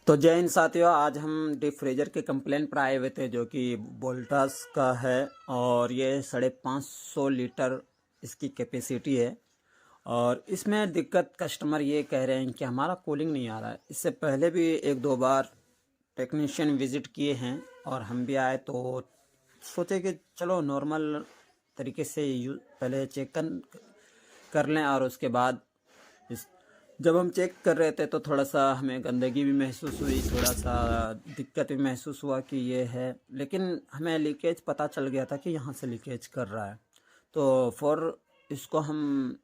तो जय हिंद साथियों, आज हम डीप फ्रीजर के कंप्लेन पर आए हुए थे जो कि वोल्टास का है और ये 550 लीटर इसकी कैपेसिटी है। और इसमें दिक्कत कस्टमर ये कह रहे हैं कि हमारा कूलिंग नहीं आ रहा है। इससे पहले भी एक दो बार टेक्नीशियन विज़िट किए हैं और हम भी आए तो सोचे कि चलो नॉर्मल तरीके से पहले चेक कर लें और उसके बाद जब हम चेक कर रहे थे तो थोड़ा सा हमें गंदगी भी महसूस हुई, थोड़ा सा दिक्कत भी महसूस हुआ कि ये है, लेकिन हमें लीकेज पता चल गया था कि यहाँ से लीकेज कर रहा है। तो इसको हम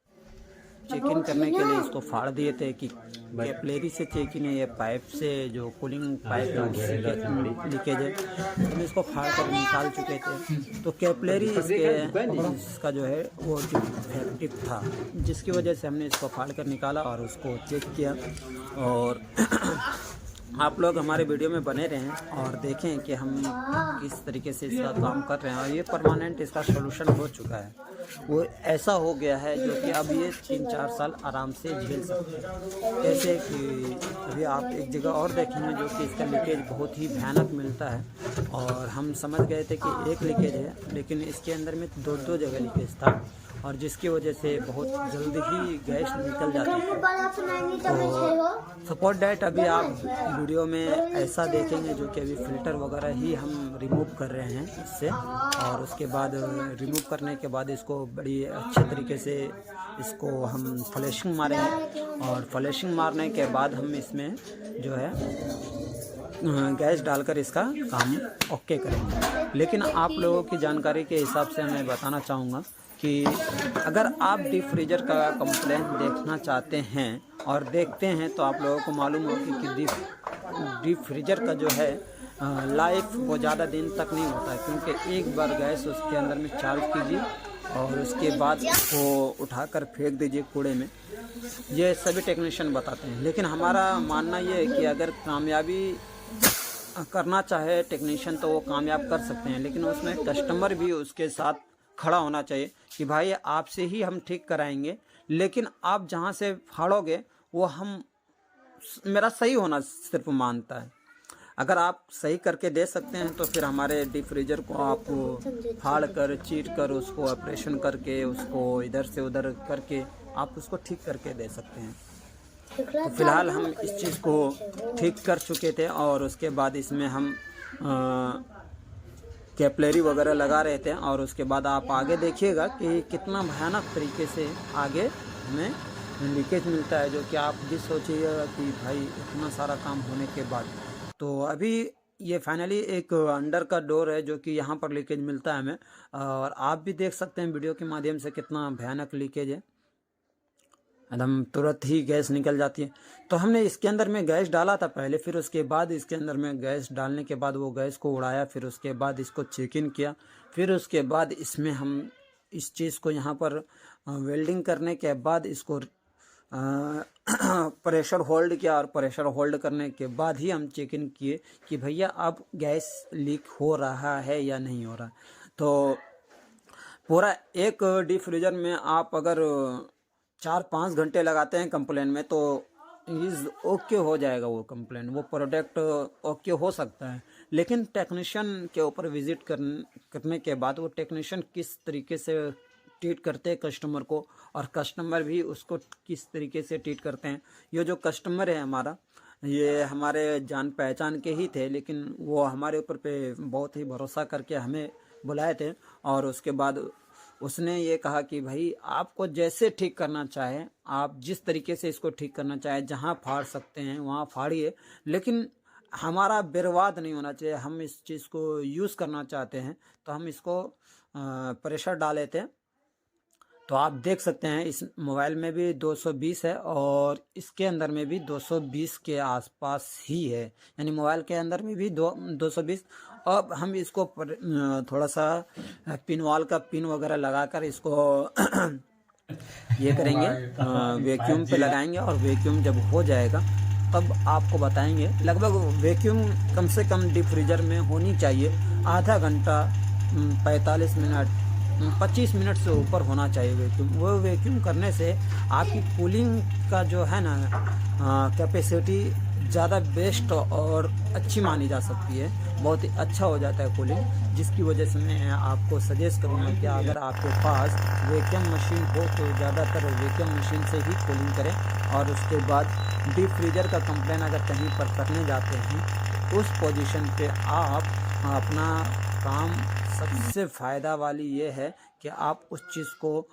चेक इन करने के लिए इसको फाड़ दिए थे कि कैपलेरी से चेक इन है, ये पाइप से जो कूलिंग पाइप का लीकेज है, हम इसको फाड़ कर निकाल चुके थे। तो कैपलेरी इसका जो है वो डिफेक्टिव था, जिसकी वजह से हमने इसको फाड़ कर निकाला और उसको चेक किया। और आप लोग हमारे वीडियो में बने रहें और देखें कि हम किस तरीके से इसका काम कर रहे हैं। और ये परमानेंट इसका सॉल्यूशन हो चुका है, वो ऐसा हो गया है जो कि अब ये 3-4 साल आराम से झेल सकते हैं। जैसे कि अभी आप एक जगह और देखेंगे जो कि इसका लीकेज बहुत ही भयानक मिलता है और हम समझ गए थे कि एक लीकेज है, लेकिन इसके अंदर में 2 जगह लीकेज था और जिसकी वजह से बहुत जल्दी ही गैस निकल जाती है। तो सपोर्ट डेट अभी आप वीडियो में ऐसा देखेंगे जो कि अभी फ़िल्टर वगैरह ही हम रिमूव कर रहे हैं इससे, और उसके बाद रिमूव करने के बाद इसको बड़ी अच्छे तरीके से इसको हम फ्लैशिंग मारेंगे और फ्लैशिंग मारने के बाद हम इसमें जो है गैस डालकर इसका काम ओके करेंगे। लेकिन आप लोगों की जानकारी के हिसाब से मैं बताना चाहूँगा कि अगर आप डीप फ्रीजर का कंप्लेन देखना चाहते हैं और देखते हैं तो आप लोगों को मालूम होगी कि डीप फ्रीजर का जो है लाइफ वो ज़्यादा दिन तक नहीं होता है, क्योंकि एक बार गैस उसके अंदर में चार्ज कीजिए और उसके बाद उसको उठाकर फेंक दीजिए कूड़े में। ये सभी टेक्नीशियन बताते हैं, लेकिन हमारा मानना ये है कि अगर कामयाबी करना चाहे टेक्नीशियन तो वो कामयाब कर सकते हैं, लेकिन उसमें कस्टमर भी उसके साथ खड़ा होना चाहिए कि भाई आपसे ही हम ठीक कराएंगे, लेकिन आप जहाँ से फाड़ोगे वो मेरा सही होना सिर्फ मानता है। अगर आप सही करके दे सकते हैं तो फिर हमारे डीप फ्रीजर को आप फाड़ कर चीर कर उसको ऑपरेशन करके उसको इधर से उधर करके आप उसको ठीक करके दे सकते हैं। तो फिलहाल हम इस चीज़ को ठीक कर चुके थे और उसके बाद इसमें हम कैपलेरी वगैरह लगा रहे थे और उसके बाद आप आगे देखिएगा कि कितना भयानक तरीके से आगे हमें लीकेज मिलता है, जो कि आप भी सोचिएगा कि भाई इतना सारा काम होने के बाद। तो अभी ये फाइनली एक अंडर का डोर है जो कि यहाँ पर लीकेज मिलता है हमें, और आप भी देख सकते हैं वीडियो के माध्यम से कितना भयानक लीकेज है, एकदम तुरंत ही गैस निकल जाती है। तो हमने इसके अंदर में गैस डाला था पहले, फिर उसके बाद इसके अंदर में गैस डालने के बाद वो गैस को उड़ाया, फिर उसके बाद इसको चेक इन किया, फिर उसके बाद इसमें हम इस चीज़ को यहाँ पर वेल्डिंग करने के बाद इसको प्रेशर होल्ड किया और प्रेशर होल्ड करने के बाद ही हम चेक इन किए कि भैया अब गैस लीक हो रहा है या नहीं हो रहा। तो पूरा एक डीप फ्रीजर में आप अगर 4-5 घंटे लगाते हैं कंप्लेन में तो इज़ ओके हो जाएगा वो कंप्लेन, वो प्रोडक्ट ओके हो सकता है। लेकिन टेक्नीशियन के ऊपर विज़िट करने के बाद वो टेक्नीशियन किस तरीके से ट्रीट करते हैं कस्टमर को और कस्टमर भी उसको किस तरीके से ट्रीट करते हैं। ये जो कस्टमर है हमारा, ये हमारे जान पहचान के ही थे, लेकिन वो हमारे ऊपर पे बहुत ही भरोसा करके हमें बुलाए थे और उसके बाद उसने ये कहा कि भाई आपको जैसे ठीक करना चाहे, आप जिस तरीके से इसको ठीक करना चाहे, जहाँ फाड़ सकते हैं वहाँ फाड़िए, लेकिन हमारा बर्बाद नहीं होना चाहिए। हम इस चीज़ को यूज़ करना चाहते हैं तो हम इसको प्रेशर डाले थे। तो आप देख सकते हैं इस मोबाइल में भी 220 है और इसके अंदर में भी 220 के आसपास ही है, यानी मोबाइल के अंदर में भी 220। अब हम इसको थोड़ा सा पिनवाल का पिन वगैरह लगाकर इसको ये करेंगे, वैक्यूम पे लगाएंगे और वैक्यूम जब हो जाएगा तब आपको बताएंगे। लगभग वैक्यूम कम से कम डीप फ्रीजर में होनी चाहिए आधा घंटा, 45 मिनट, 25 मिनट से ऊपर होना चाहिए वैक्यूम। वो वैक्यूम करने से आपकी कूलिंग का जो है ना कैपेसिटी ज़्यादा बेस्ट और अच्छी मानी जा सकती है। बहुत ही अच्छा हो जाता है कूलिंग, जिसकी वजह से मैं आपको सजेस्ट करूँगा कि अगर आपके पास वैक्यूम मशीन हो तो ज़्यादातर वैक्यूम मशीन से ही कूलिंग करें। और उसके बाद डीप फ्रीजर का कंप्लेन अगर कहीं पर करने जाते हैं, उस पोजीशन पे आप अपना काम, सबसे फ़ायदा वाली ये है कि आप उस चीज़ को